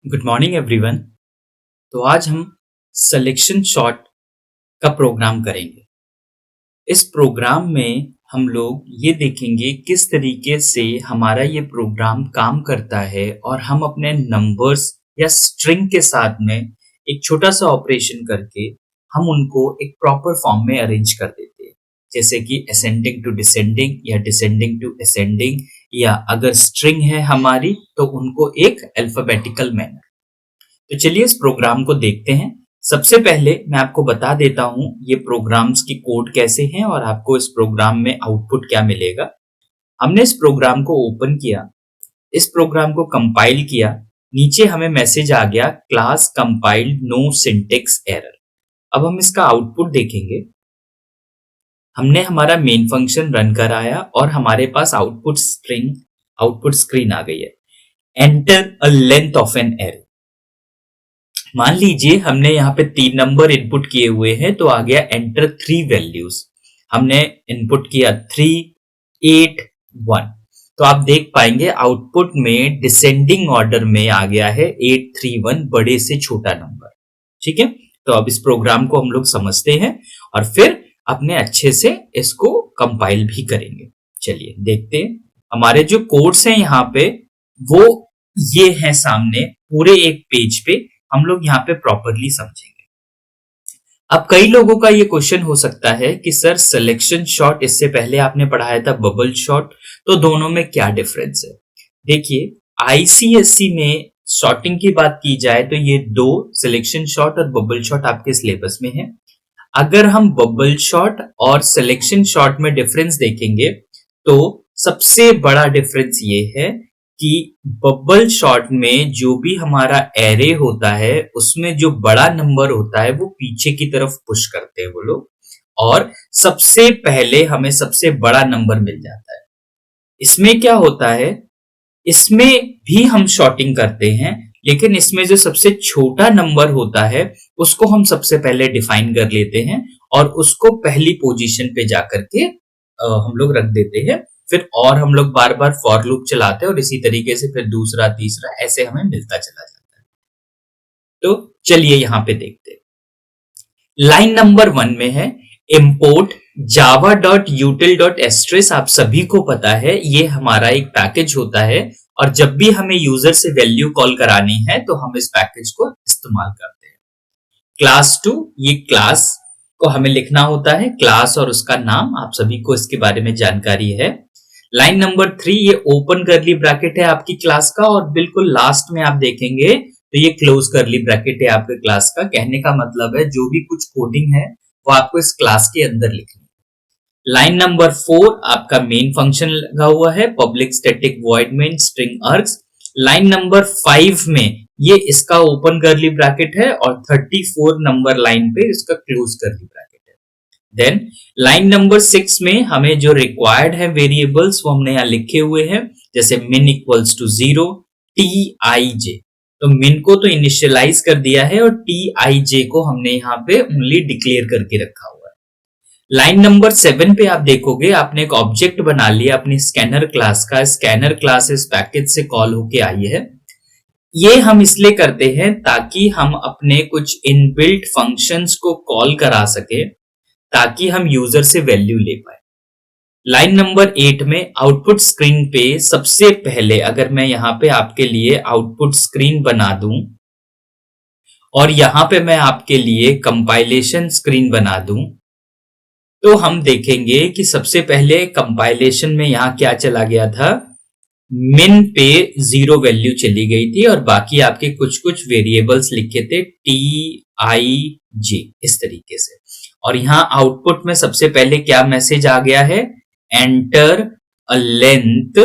Good morning everyone. तो आज हम सिलेक्शन शॉट का प्रोग्राम करेंगे। इस प्रोग्राम में हम लोग ये देखेंगे किस तरीके से हमारा ये प्रोग्राम काम करता है और हम अपने नंबर्स या स्ट्रिंग के साथ में एक छोटा सा ऑपरेशन करके हम उनको एक प्रॉपर फॉर्म में अरेंज कर देते हैं, जैसे कि असेंडिंग टू डिसेंडिंग या डिसेंडिंग टू असेंडिंग, या अगर स्ट्रिंग है हमारी तो उनको एक अल्फाबेटिकल मैनर। तो चलिए इस प्रोग्राम को देखते हैं। सबसे पहले मैं आपको बता देता हूं ये प्रोग्राम्स की कोड कैसे हैं और आपको इस प्रोग्राम में आउटपुट क्या मिलेगा। हमने इस प्रोग्राम को ओपन किया, इस प्रोग्राम को कंपाइल किया, नीचे हमें मैसेज आ गया class compiled no syntax error. अब हम इसका आउटपुट देखेंगे। हमने हमारा मेन फंक्शन रन कराया और हमारे पास आउटपुट स्क्रीन आ गई है। Enter a length of an array. मान लीजिए हमने यहाँ पे 3 नंबर इनपुट किए हुए हैं, तो आ गया एंटर 3 वैल्यूज। हमने इनपुट किया 3, 8, 1। तो आप देख पाएंगे आउटपुट में डिसेंडिंग ऑर्डर में आ गया है 831, बड़े से छोटा नंबर। ठीक है, तो अब इस प्रोग्राम को हम लोग समझते हैं और फिर अपने अच्छे से इसको कंपाइल भी करेंगे। चलिए देखते हैं। हमारे जो कोड्स हैं यहाँ पे वो ये है सामने पूरे एक पेज पे, हम लोग यहाँ पे प्रॉपरली समझेंगे। अब कई लोगों का ये क्वेश्चन हो सकता है कि सर सिलेक्शन शॉट, इससे पहले आपने पढ़ाया था बबल शॉट, तो दोनों में क्या डिफरेंस है? देखिए आईसीएससी में शॉटिंग की बात की जाए तो ये दो, सिलेक्शन शॉट और बबल शॉट, आपके सिलेबस में है। अगर हम बबल शॉट और सिलेक्शन शॉट में डिफरेंस देखेंगे तो सबसे बड़ा डिफरेंस ये है कि बबल शॉट में जो भी हमारा एरे होता है उसमें जो बड़ा नंबर होता है वो पीछे की तरफ पुश करते हैं वो लोग, और सबसे पहले हमें सबसे बड़ा नंबर मिल जाता है। इसमें क्या होता है, इसमें भी हम शॉर्टिंग करते हैं, लेकिन इसमें जो सबसे छोटा नंबर होता है उसको हम सबसे पहले डिफाइन कर लेते हैं और उसको पहली पोजीशन पे जाकर के हम लोग रख देते हैं। फिर और हम लोग बार बार फॉर लूप चलाते हैं और इसी तरीके से फिर दूसरा तीसरा ऐसे हमें मिलता चला जाता है। तो चलिए यहां पे देखते हैं। लाइन नंबर 1 में है import java.util.stress। आप सभी को पता है ये हमारा एक पैकेज होता है और जब भी हमें यूजर से वैल्यू कॉल करानी है तो हम इस पैकेज को इस्तेमाल करते हैं। क्लास 2, ये क्लास को हमें लिखना होता है, क्लास और उसका नाम, आप सभी को इसके बारे में जानकारी है। लाइन नंबर 3, ये ओपन करली ब्रैकेट है आपकी क्लास का, और बिल्कुल लास्ट में आप देखेंगे तो ये क्लोज करली ब्रैकेट है आपके क्लास का। कहने का मतलब है जो भी कुछ कोडिंग है वो आपको इस क्लास के अंदर लिखनी है। लाइन नंबर 4, आपका मेन फंक्शन लगा हुआ है, public static void main string args. Line number 5 में ये इसका ओपन करली ब्रैकेट है और 34 नंबर लाइन पे इसका क्लोज करली ब्रैकेट है। देन लाइन नंबर 6 में हमें जो रिक्वायर्ड है वेरिएबल्स वो हमने यहाँ लिखे हुए हैं, जैसे min इक्वल्स टू 0, tij। तो min को तो इनिशियलाइज कर दिया है और tij को हमने यहाँ पे ओनली डिक्लेयर करके रखा हुआ है। लाइन नंबर 7 पे आप देखोगे आपने एक ऑब्जेक्ट बना लिया अपनी स्कैनर क्लास का। स्कैनर क्लास इस पैकेज से कॉल होके आई है। ये हम इसलिए करते हैं ताकि हम अपने कुछ इनबिल्ट फंक्शंस को कॉल करा सके, ताकि हम यूजर से वैल्यू ले पाए। लाइन नंबर 8 में आउटपुट स्क्रीन पे सबसे पहले अगर मैं यहां पे आपके लिए आउटपुट स्क्रीन बना दूं और यहां पे मैं आपके लिए कंपाइलेशन स्क्रीन बना दूं, तो हम देखेंगे कि सबसे पहले कंपाइलेशन में यहां क्या चला गया था, min पे 0 वैल्यू चली गई थी और बाकी आपके कुछ कुछ वेरिएबल्स लिखे थे tij इस तरीके से। और यहां आउटपुट में सबसे पहले क्या मैसेज आ गया है, enter a length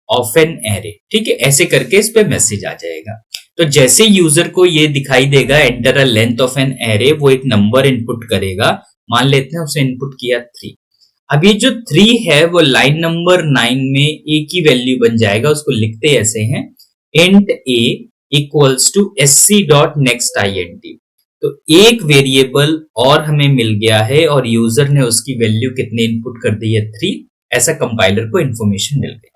of an array. ठीक है, ऐसे करके इस पे मैसेज आ जाएगा। तो जैसे यूजर को ये दिखाई देगा enter a length of an array, वो एक नंबर इनपुट करेगा। मान लेते हैं उसे इनपुट किया 3। अब ये जो 3 है वो लाइन नंबर 9 में ए की वैल्यू बन जाएगा। उसको लिखते ऐसे हैं, int a equals to sc dot next int। तो एक वेरिएबल और हमें मिल गया है और यूजर ने उसकी वैल्यू कितने इनपुट कर दी है, 3। ऐसा कंपाइलर को इंफॉर्मेशन मिल गई।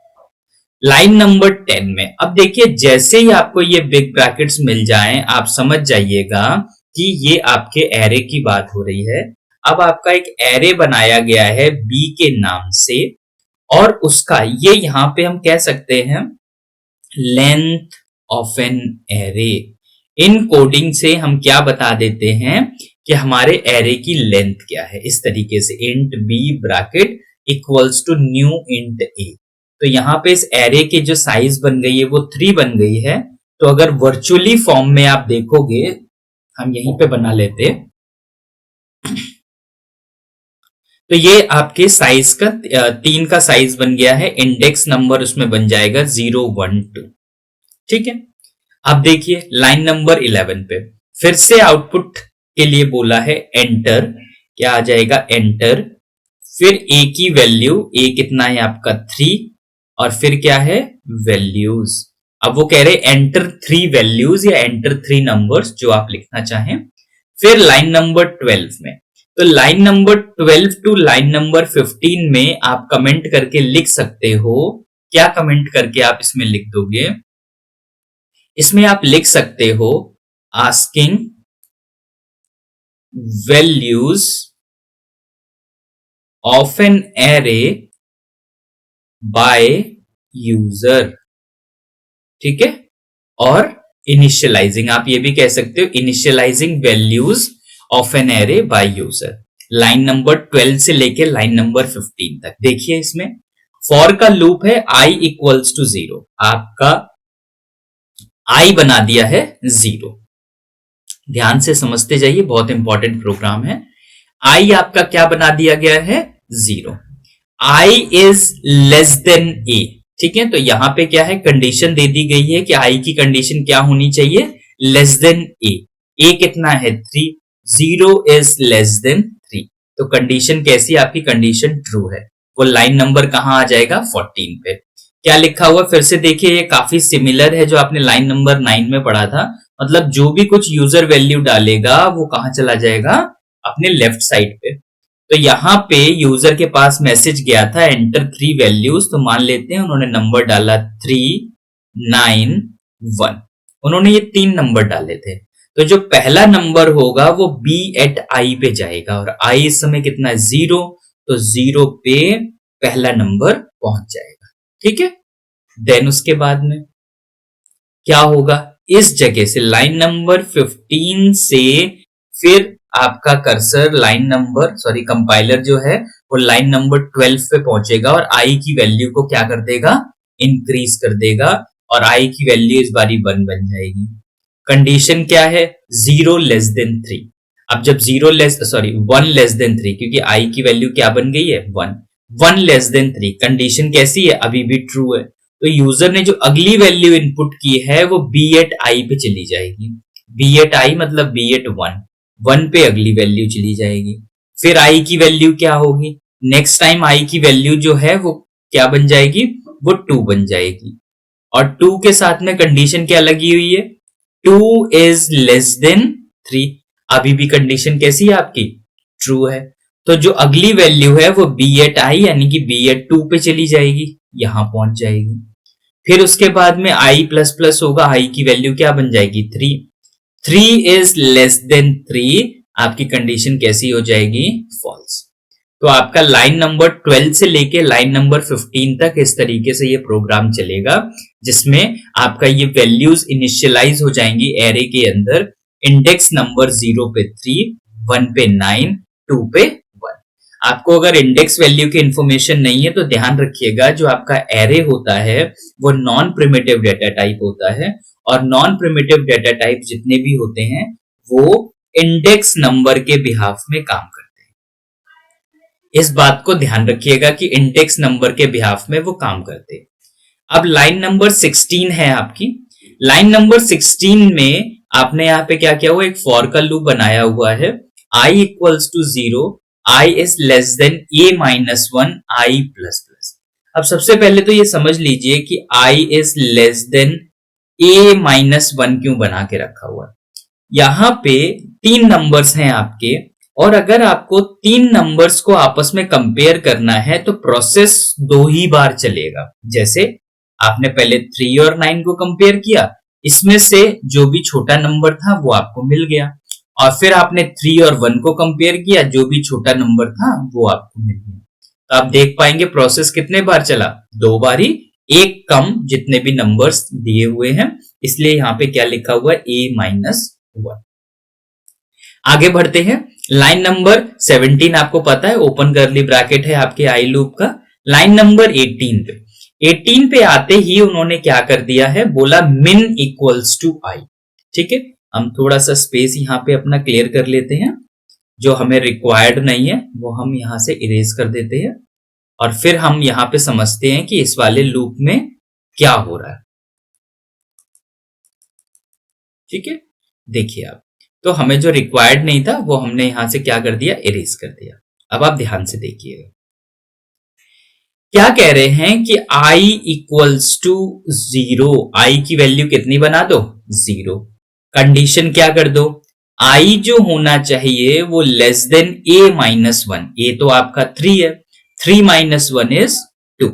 लाइन नंबर 10 में अब देखिए, जैसे ही आपको ये बिग ब्रैकेट्स मिल जाएं, आप समझ जाइएगा कि ये आपके एरे की बात हो रही है। अब आपका एक एरे बनाया गया है बी के नाम से, और उसका ये यहां पे हम कह सकते हैं length of an array. In coding से हम क्या बता देते हैं कि हमारे एरे की लेंथ क्या है, इस तरीके से int B bracket equals to new int A. तो यहाँ पे इस एरे की जो साइज बन गई है वो 3 बन गई है। तो अगर वर्चुअली फॉर्म में आप देखोगे, हम यहीं पे बना लेते, तो ये आपके साइज का 3 का साइज बन गया है। इंडेक्स नंबर उसमें बन जाएगा 0 1 2। ठीक है, अब देखिए लाइन नंबर 11 पे फिर से आउटपुट के लिए बोला है एंटर। क्या आ जाएगा, एंटर, फिर ए की वैल्यू, ए कितना है आपका 3, और फिर क्या है वैल्यूज। अब वो कह रहे एंटर 3 वैल्यूज या एंटर 3 नंबर्स, जो आप लिखना चाहें। फिर लाइन नंबर 12 में, तो line number 12 to line number 15 में आप कमेंट करके लिख सकते हो। क्या कमेंट करके आप इसमें लिख दोगे, इसमें आप लिख सकते हो asking values of an array by user. ठीक है, और इनिशियलाइजिंग, आप ये भी कह सकते हो initialising values of an array by user. Line number 12 से लेके लाइन नंबर 15 तक देखिए, इसमें फॉर का लूप है i इक्वल्स टू 0। आपका i बना दिया है 0। ध्यान से समझते जाइए, बहुत इंपॉर्टेंट प्रोग्राम है। i आपका क्या बना दिया गया है 0। i is less than a। ठीक है, तो यहां पे क्या है, कंडीशन दे दी गई है कि i की कंडीशन क्या होनी चाहिए, लेस देन a। a कितना है 3, 0 इज लेस देन 3। तो कंडीशन कैसी, आपकी कंडीशन ट्रू है। वो लाइन नंबर कहां आ जाएगा 14 पे। क्या लिखा हुआ फिर से देखिए, ये काफी सिमिलर है जो आपने लाइन नंबर 9 में पढ़ा था। मतलब जो भी कुछ यूजर वैल्यू डालेगा वो कहां चला जाएगा, अपने लेफ्ट साइड पे। तो यहां पे यूजर के पास मैसेज गया था एंटर 3 वैल्यूज, तो मान लेते हैं उन्होंने नंबर डाला 3 9 1। उन्होंने ये 3 नंबर डाले थे। तो जो पहला नंबर होगा वो बी एट आई पे जाएगा, और आई इस समय कितना है 0, तो 0 पे पहला नंबर पहुंच जाएगा। ठीक है, देन उसके बाद में क्या होगा, इस जगह से लाइन नंबर 15 से फिर आपका कर्सर लाइन नंबर कंपाइलर जो है वो लाइन नंबर 12 पे पहुंचेगा, और आई की वैल्यू को क्या कर देगा, इंक्रीज कर देगा, और आई की वैल्यू इस बारी 1 बन जाएगी। कंडीशन क्या है, 0 लेस देन 3। अब जब 1 लेस देन 3, क्योंकि आई की वैल्यू क्या बन गई है 1, 1 लेस देन 3, कंडीशन कैसी है, अभी भी ट्रू है। तो यूजर ने जो अगली वैल्यू इनपुट की है वो बी एट आई पे चली जाएगी। बी एट आई मतलब बी एट 1 पे अगली वैल्यू चली जाएगी। फिर आई की वैल्यू क्या होगी, नेक्स्ट टाइम आई की वैल्यू जो है वो क्या बन जाएगी, वो 2 बन जाएगी। और 2 के साथ में कंडीशन क्या लगी हुई है, 2 इज लेस देन 3। अभी भी कंडीशन कैसी है आपकी, ट्रू है। तो जो अगली वैल्यू है वो बी एट आई यानी कि बी एट 2 पे चली जाएगी, यहां पहुंच जाएगी। फिर उसके बाद में i प्लस प्लस होगा, i की वैल्यू क्या बन जाएगी 3, 3 इज लेस देन 3, आपकी कंडीशन कैसी हो जाएगी, फॉल्स। तो आपका लाइन नंबर 12 से लेके लाइन नंबर 15 तक इस तरीके से ये प्रोग्राम चलेगा, जिसमें आपका ये वैल्यूज इनिशियलाइज हो जाएंगी एरे के अंदर। इंडेक्स नंबर 0 पे 3, 1 पे 9, 2 पे 1। आपको अगर इंडेक्स वैल्यू की इंफॉर्मेशन नहीं है तो ध्यान रखिएगा, जो आपका एरे होता है वो नॉन प्रिमिटिव डेटा टाइप होता है, और नॉन प्रिमिटिव डेटा टाइप जितने भी होते हैं वो इंडेक्स नंबर के बिहाफ में काम करते हैं। इस बात को ध्यान रखिएगा कि इंडेक्स नंबर के बिहाफ में वो काम करते हैं। अब लाइन नंबर 16 है आपकी। लाइन नंबर 16 में आपने यहाँ पे क्या किया हुआ, एक फॉर का लूप बनाया हुआ है, i equals to 0, i is less than a minus 1 i plus plus. अब सबसे पहले तो ये समझ लीजिए कि i is less than a minus 1 क्यों बना के रखा हुआ है। यहां पे 3 नंबर्स हैं आपके, और अगर आपको 3 नंबर्स को आपस में कंपेयर करना है तो प्रोसेस 2 ही बार चलेगा। जैसे आपने पहले 3 और 9 को कंपेयर किया, इसमें से जो भी छोटा नंबर था वो आपको मिल गया, और फिर आपने 3 और 1 को कंपेयर किया, जो भी छोटा नंबर था वो आपको मिल गया। तो आप देख पाएंगे प्रोसेस कितने बार चला, 2 बार ही, एक कम जितने भी नंबर्स दिए हुए हैं, इसलिए यहाँ पे क्या लिखा हुआ है, a-1। आगे बढ़ते हैं, लाइन नंबर 17 आपको पता है ओपन करली ब्रैकेट है आपके आई लूप का। लाइन नंबर 18 पे आते ही उन्होंने क्या कर दिया है, बोला min इक्वल्स टू आई। ठीक है, हम थोड़ा सा स्पेस यहाँ पे अपना क्लियर कर लेते हैं, जो हमें रिक्वायर्ड नहीं है वो हम यहां से इरेज कर देते हैं, और फिर हम यहाँ पे समझते हैं कि इस वाले लूप में क्या हो रहा है। ठीक है, देखिए आप, तो हमें जो रिक्वायर्ड नहीं था वो हमने यहां से क्या कर दिया, इरेज कर दिया। अब आप ध्यान से देखिएगा, क्या कह रहे हैं कि i इक्वल्स टू 0, आई की वैल्यू कितनी बना दो, 0। कंडीशन क्या कर दो, i जो होना चाहिए वो लेस देन a-1, a तो आपका 3 है, 3 माइनस 1 इज 2।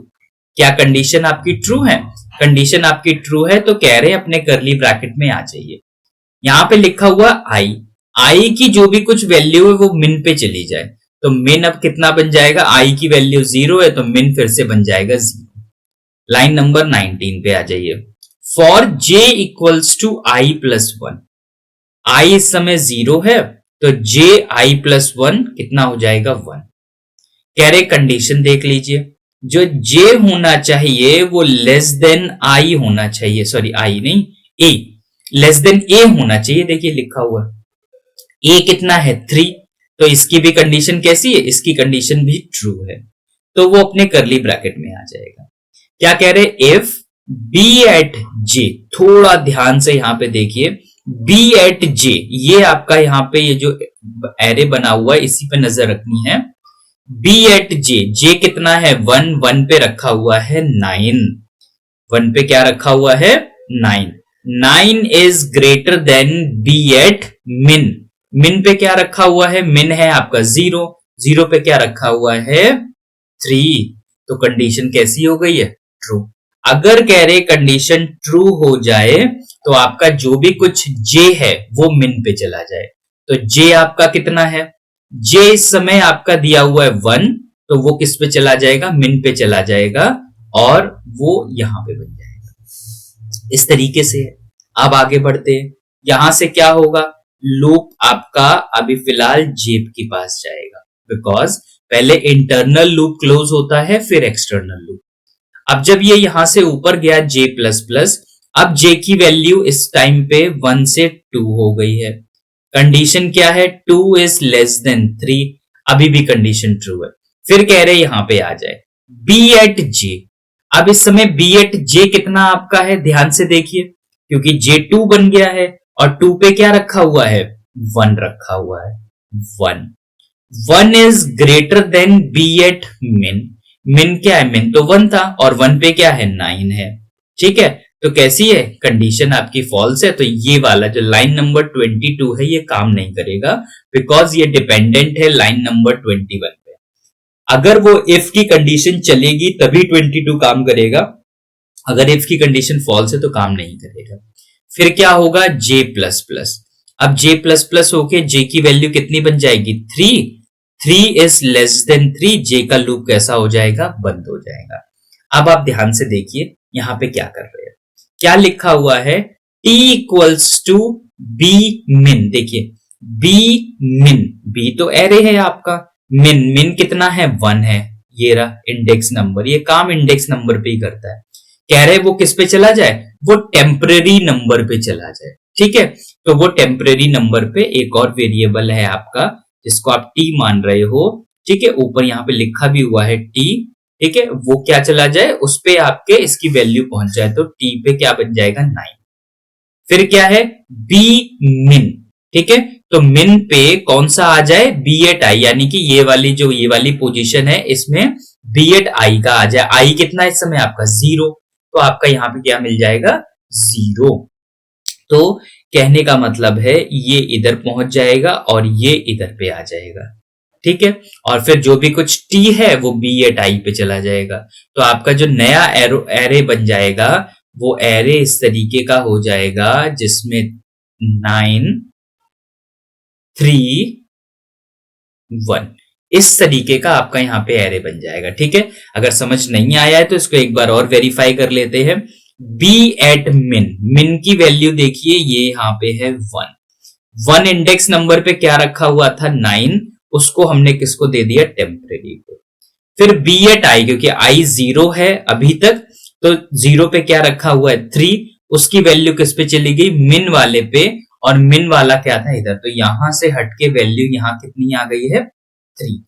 क्या कंडीशन आपकी ट्रू है, कंडीशन आपकी ट्रू है तो कह रहे हैं अपने करली ब्रैकेट में आ जाइए। यहां पे लिखा हुआ आई की जो भी कुछ वैल्यू है वो मिन पे चली जाए, तो मिन अब कितना बन जाएगा, आई की वैल्यू 0 है तो मिन फिर से बन जाएगा 0। लाइन नंबर 19 पे आ जाइए, for j equals to I plus 1, I इस समय 0 है तो j i प्लस 1 कितना हो जाएगा, 1। कह रहे कंडीशन देख लीजिए, जो j होना चाहिए वो लेस देन आई होना चाहिए, सॉरी आई नहीं, a लेस देन a होना चाहिए। देखिए लिखा हुआ a कितना है, 3, तो इसकी भी कंडीशन कैसी है, इसकी कंडीशन भी ट्रू है, तो वो अपने करली ब्रैकेट में आ जाएगा। क्या कह रहे, इफ b एट j, थोड़ा ध्यान से यहां पे देखिए, b एट j, ये आपका यहां पे ये जो एरे बना हुआ है इसी पे नजर रखनी है। b एट j, j कितना है, 1, 1 पे रखा हुआ है 9, 1 पे क्या रखा हुआ है, 9, 9 is greater than b at min, min पे क्या रखा हुआ है, min है आपका 0, 0 पे क्या रखा हुआ है, 3, तो कंडीशन कैसी हो गई है, ट्रू। अगर कह रहे कंडीशन ट्रू हो जाए तो आपका जो भी कुछ j है वो min पे चला जाए, तो j आपका कितना है, j इस समय आपका दिया हुआ है 1, तो वो किस पे चला जाएगा, min पे चला जाएगा, और वो यहां पे बन जाएगा। इस तरीके से अब आगे बढ़ते हैं, यहां से क्या होगा, लूप आपका अभी फिलहाल j के पास जाएगा, बिकॉज पहले इंटरनल लूप क्लोज होता है फिर एक्सटर्नल लूप। अब जब ये यहां से ऊपर गया j प्लस प्लस, अब j की वैल्यू इस टाइम पे 1 से 2 हो गई है। कंडीशन क्या है, 2 इज लेस देन 3, अभी भी कंडीशन ट्रू है। फिर कह रहे यहां पे आ जाए b एट j, अब इस समय b एट j कितना आपका है, ध्यान से देखिए, क्योंकि j 2 बन गया है और 2 पे क्या रखा हुआ है, 1 रखा हुआ है, 1, 1 is greater than b at min, min क्या है, min तो 1 था और 1 पे क्या है, 9 है। ठीक है, तो कैसी है, कंडीशन आपकी फॉल्स है, तो ये वाला जो लाइन नंबर 22 है ये काम नहीं करेगा, बिकॉज ये डिपेंडेंट है लाइन नंबर 21 पे। अगर वो इफ की कंडीशन चलेगी तभी 22 काम करेगा, अगर इफ की कंडीशन फॉल्स है तो काम नहीं करेगा। फिर क्या होगा, j प्लस प्लस, अब j प्लस प्लस होके j की वैल्यू कितनी बन जाएगी, 3, 3 इज लेस देन 3, j का लूप कैसा हो जाएगा, बंद हो जाएगा। अब आप ध्यान से देखिए यहां पे क्या कर रहे हैं, क्या लिखा हुआ है, t equals to b min, देखिए b min, b तो एरे है आपका, min, min कितना है, 1 है, ये रहा इंडेक्स नंबर, ये काम इंडेक्स नंबर पे ही करता है। कह रहे वो किस पे चला जाए, वो टेम्परेरी नंबर पे चला जाए। ठीक है, तो वो टेम्परेरी नंबर पे एक और वेरिएबल है आपका जिसको आप t मान रहे हो, ठीक है, ऊपर यहाँ पे लिखा भी हुआ है t, ठीक है, वो क्या चला जाए, उस पे आपके इसकी वैल्यू पहुंच जाए, तो t पे क्या बन जाएगा, 9। फिर क्या है, b min, ठीक है, तो min पे कौन सा आ जाए, b एट i, यानी कि ये वाली पोजीशन है इसमें b एट i का आ जाए। i कितना इस समय आपका 0, तो आपका यहां पे क्या मिल जाएगा, 0। तो कहने का मतलब है ये इधर पहुंच जाएगा और ये इधर पे आ जाएगा। ठीक है, और फिर जो भी कुछ टी है वो बी एट आई पे चला जाएगा। तो आपका जो नया एरे बन जाएगा वो एरे इस तरीके का हो जाएगा जिसमें 9 3 1 इस तरीके का आपका यहाँ पे एरे बन जाएगा। ठीक है, अगर समझ नहीं आया है तो इसको एक बार और वेरीफाई कर लेते हैं। बी एट मिन, मिन की वैल्यू देखिए ये यहाँ पे है 1 इंडेक्स नंबर पे क्या रखा हुआ था 9, उसको हमने किसको दे दिया टेम्परेरी को। फिर बी एट आई, क्योंकि आई 0 है अभी तक, तो 0 पे क्या रखा हुआ है 3, उसकी वैल्यू किस पे चली गई मिन वाले पे, और मिन वाला क्या था इधर, तो यहां से हटके वैल्यू यहां कितनी आ गई है 3।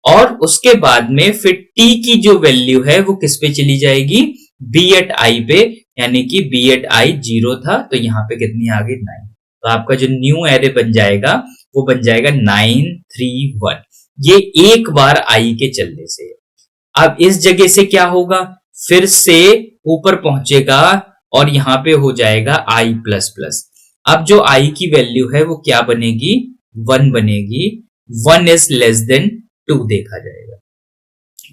और उसके बाद में फिर टी की जो वैल्यू है वो किस पे चली जाएगी बी एट आई पे, यानी कि बी एट आई 0 था तो यहाँ पे कितनी आ गई 9। तो आपका जो न्यू एरे बन जाएगा वो बन जाएगा 9 3 1। ये एक बार आई के चलने से। अब इस जगह से क्या होगा, फिर से ऊपर पहुंचेगा और यहां पे हो जाएगा आई प्लस प्लस। अब जो आई की वैल्यू है वो क्या बनेगी 1 बनेगी, 1 इज लेस देन 2 देखा जाएगा।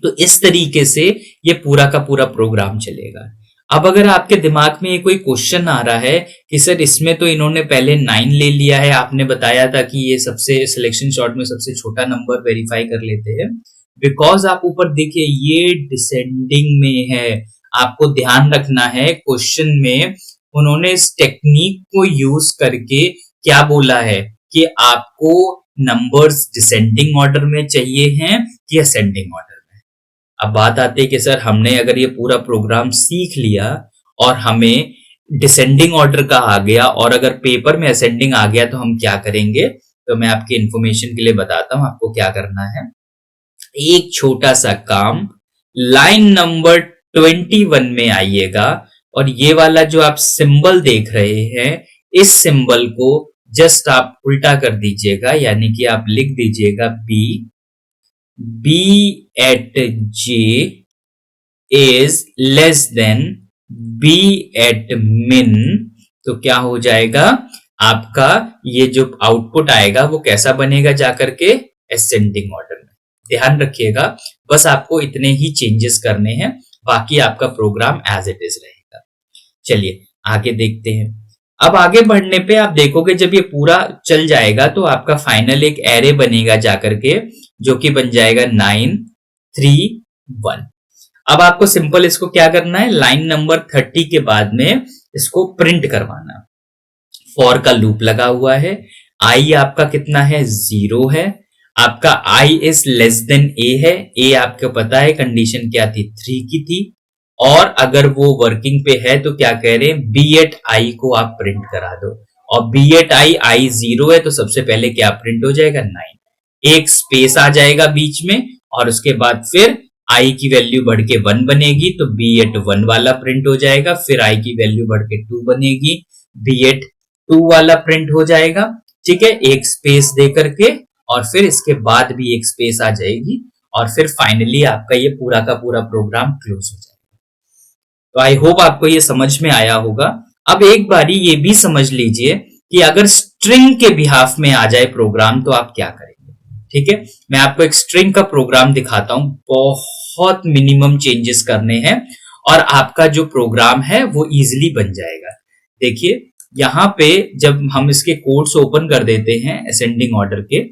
तो इस तरीके से ये पूरा का पूरा प्रोग्राम चलेगा। अब अगर आपके दिमाग में ये कोई क्वेश्चन आ रहा है कि सर इसमें तो इन्होंने पहले 9 ले लिया है, आपने बताया था कि ये सबसे सिलेक्शन शॉर्ट में सबसे छोटा नंबर वेरीफाई कर लेते हैं, बिकॉज आप ऊपर देखिए ये डिसेंडिंग में है। आपको ध्यान रखना है क्वेश्चन में उन्होंने इस टेक्निक को यूज करके क्या बोला है कि आपको नंबर्स डिसेंडिंग ऑर्डर में चाहिए हैं कि असेंडिंग ऑर्डर में। अब बात आती है कि सर हमने अगर ये पूरा प्रोग्राम सीख लिया और हमें डिसेंडिंग ऑर्डर का आ गया और अगर पेपर में असेंडिंग आ गया तो हम क्या करेंगे। तो मैं आपकी इंफॉर्मेशन के लिए बताता हूं आपको क्या करना है। एक छोटा सा काम, लाइन नंबर 21 में आइएगा और ये वाला जो आप सिंबल देख रहे हैं इस सिंबल को जस्ट आप उल्टा कर दीजिएगा, यानी कि आप लिख दीजिएगा B at J is less than B at min. तो क्या हो जाएगा आपका ये जो आउटपुट आएगा वो कैसा बनेगा जाकर के असेंडिंग ऑर्डर में। ध्यान रखिएगा, बस आपको इतने ही चेंजेस करने हैं, बाकी आपका प्रोग्राम एज इट इज रहेगा। चलिए आगे देखते हैं। अब आगे बढ़ने पे आप देखोगे जब ये पूरा चल जाएगा तो आपका फाइनल एक एरे बनेगा जाकर के, जो कि बन जाएगा 9 3 1। अब आपको सिंपल इसको क्या करना है, लाइन नंबर 30 के बाद में इसको प्रिंट करवाना। फॉर का लूप लगा हुआ है, आई आपका कितना है 0 है, आपका i is less than a है, a आपको पता है कंडीशन क्या थी 3 की थी, और अगर वो वर्किंग पे है तो क्या कह रहे हैं बी एट आई को आप प्रिंट करा दो, और बी एट आई 0 है तो सबसे पहले क्या प्रिंट हो जाएगा 9, एक स्पेस आ जाएगा बीच में और उसके बाद फिर i की वैल्यू बढ़ के 1 बनेगी तो बी एट 1 वाला प्रिंट हो जाएगा, फिर i की वैल्यू बढ़ के 2 बनेगी, बी एट 2 वाला प्रिंट हो जाएगा। ठीक है, एक स्पेस दे करके और फिर इसके बाद भी एक स्पेस आ जाएगी और फिर फाइनली आपका ये पूरा का पूरा प्रोग्राम क्लोज हो जाएगा। तो आई होप आपको ये समझ में आया होगा। अब एक बारी ये भी समझ लीजिए कि अगर स्ट्रिंग के बिहाफ में आ जाए प्रोग्राम तो आप क्या करेंगे। ठीक है, मैं आपको एक स्ट्रिंग का प्रोग्राम दिखाता हूं, बहुत मिनिमम चेंजेस करने हैं और आपका जो प्रोग्राम है वो इजिली बन जाएगा। देखिए यहां पे जब हम इसके कोड्स ओपन कर देते हैं असेंडिंग ऑर्डर के,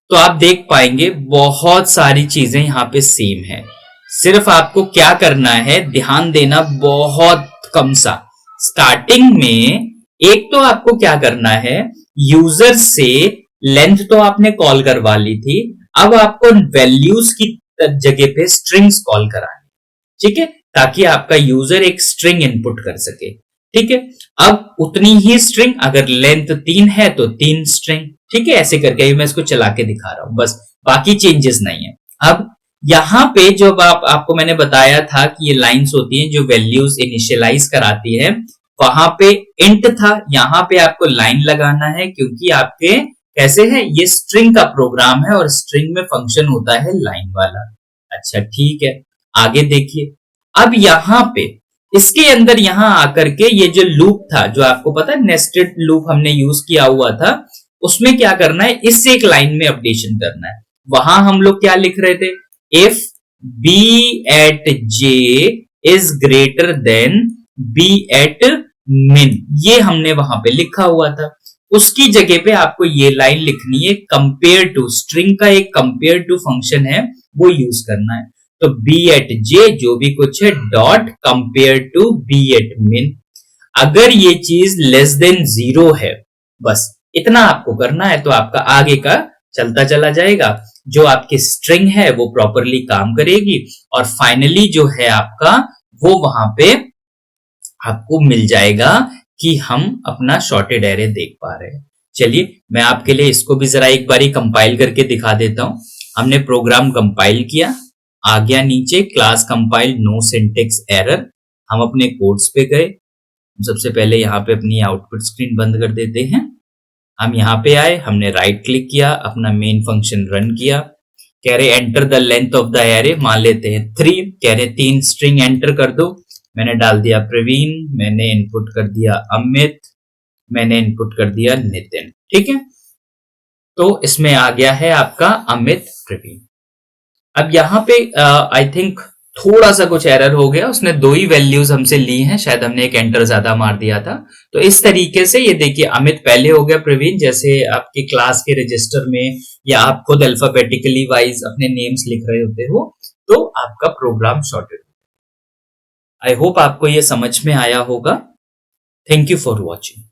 तो आप देख पाएंगे बहुत सारी चीजें यहाँ पे सेम है। सिर्फ आपको क्या करना है, ध्यान देना बहुत कम सा। स्टार्टिंग में एक तो आपको क्या करना है, यूजर से लेंथ तो आपने कॉल करवा ली थी, अब आपको वैल्यूज की जगह पे स्ट्रिंग्स कॉल करानी। ठीक है, ताकि आपका यूजर एक स्ट्रिंग इनपुट कर सके। ठीक है, अब उतनी ही स्ट्रिंग, अगर लेंथ 3 है तो 3 स्ट्रिंग। ठीक है, ऐसे करके मैं इसको चला के दिखा रहा हूं, बस बाकी चेंजेस नहीं है। अब यहां पे जो आपको मैंने बताया था कि ये लाइंस होती हैं जो वैल्यूज इनिशियलाइज कराती है, वहां पे इंट था, यहां पे आपको लाइन लगाना है क्योंकि आपके कैसे है ये स्ट्रिंग का प्रोग्राम है और स्ट्रिंग में फंक्शन होता है लाइन वाला। अच्छा ठीक है, आगे देखिए। अब यहां पे इसके अंदर यहां आकर के ये जो लूप था, जो आपको पता है नेस्टेड लूप हमने यूज किया हुआ था, उसमें क्या करना है, इस एक लाइन में अपडेशन करना है। वहां हम लोग क्या लिख रहे थे, if B at J is greater than B at min, ये हमने वहां पे लिखा हुआ था। उसकी जगह पे आपको ये लाइन लिखनी है, कंपेयर टू, स्ट्रिंग का एक कंपेयर टू फंक्शन है वो यूज करना है। तो बी एट जे जो भी कुछ है dot compare to B at min. अगर ये चीज लेस देन 0 है, बस इतना आपको करना है, तो आपका आगे का चलता चला जाएगा, जो आपकी स्ट्रिंग है वो प्रॉपरली काम करेगी, और फाइनली जो है आपका वो वहां पे आपको मिल जाएगा कि हम अपना शॉर्टेड एरे देख पा रहे हैं। चलिए मैं आपके लिए इसको भी जरा एक बारी कंपाइल करके दिखा देता हूं। हमने प्रोग्राम कंपाइल किया, आ गया नीचे class compile no syntax error. हम अपने कोड्स पे गए, सबसे पहले यहाँ पे अपनी आउटपुट स्क्रीन बंद कर देते हैं। हम यहाँ पे आए, हमने राइट क्लिक किया, अपना मेन फंक्शन रन किया। कह रहे enter the length of the array, मान लेते हैं 3। कह रहे 3 स्ट्रिंग एंटर कर दो। मैंने डाल दिया प्रवीण, मैंने इनपुट कर दिया अमित, मैंने इनपुट कर दिया नितिन। ठीक है, तो इसमें आ गया है आपका अमित प्रवीण। अब यहाँ पे आई थिंक थोड़ा सा कुछ एरर हो गया, उसने 2 ही वैल्यूज हमसे ली हैं, शायद हमने एक एंटर ज्यादा मार दिया था। तो इस तरीके से ये देखिए अमित पहले हो गया प्रवीण, जैसे आपके क्लास के रजिस्टर में या आप खुद अल्फाबेटिकली वाइज अपने नेम्स लिख रहे होते हो, तो आपका प्रोग्राम सॉर्टेड। आई होप आपको ये समझ में आया होगा। Thank you for watching.